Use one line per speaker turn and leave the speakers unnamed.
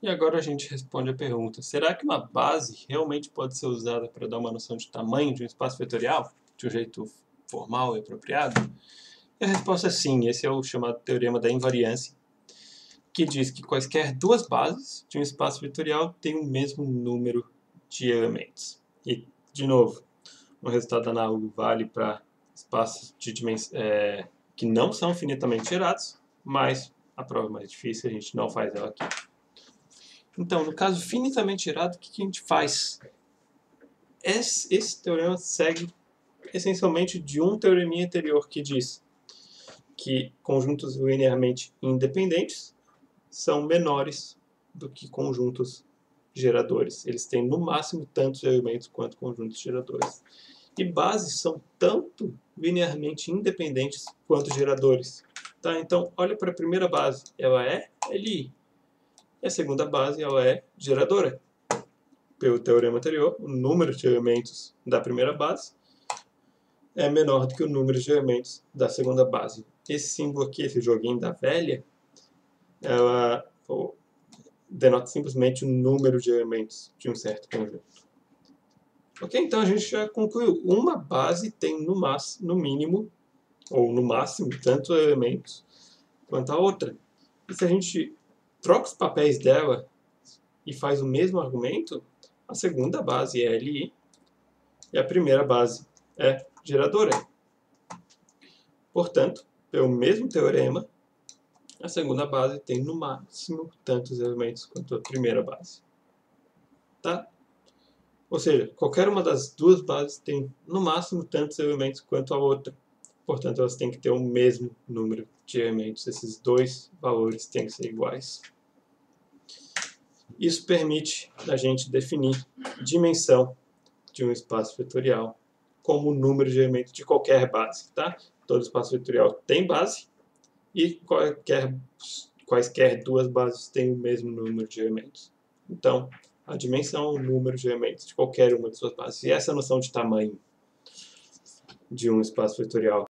E agora a gente responde a pergunta: será que uma base realmente pode ser usada para dar uma noção de tamanho de um espaço vetorial, de um jeito formal e apropriado? E a resposta é sim. Esse é o chamado teorema da invariância, que diz que quaisquer duas bases de um espaço vetorial têm o mesmo número de elementos. E, de novo, um resultado análogo vale para espaços de que não são finitamente gerados, mas a prova é mais difícil, a gente não faz ela aqui. Então, no caso finitamente gerado, o que a gente faz? Esse teorema segue essencialmente de um teoreminha anterior que diz que conjuntos linearmente independentes são menores do que conjuntos geradores. Eles têm no máximo tantos elementos quanto conjuntos geradores. E bases são tanto linearmente independentes quanto geradores. Tá? Então, olha para a primeira base, ela é Li. E a segunda base, ela é geradora. Pelo teorema anterior, o número de elementos da primeira base é menor do que o número de elementos da segunda base. Esse símbolo aqui, esse joguinho da velha, ela denota simplesmente o número de elementos de um certo conjunto. Ok, então a gente já concluiu. Uma base tem no mínimo, ou no máximo, tantos elementos quanto a outra. E se a gente troca os papéis dela e faz o mesmo argumento, a segunda base é Li e a primeira base é geradora. Portanto, pelo mesmo teorema, a segunda base tem no máximo tantos elementos quanto a primeira base. Tá? Ou seja, qualquer uma das duas bases tem no máximo tantos elementos quanto a outra. Portanto, elas têm que ter o mesmo número de elementos. Esses dois valores têm que ser iguais. Isso permite a gente definir dimensão de um espaço vetorial como o número de elementos de qualquer base. Tá? Todo espaço vetorial tem base e quaisquer duas bases têm o mesmo número de elementos. Então, a dimensão é o número de elementos de qualquer uma de suas bases. E essa é a noção de tamanho de um espaço vetorial.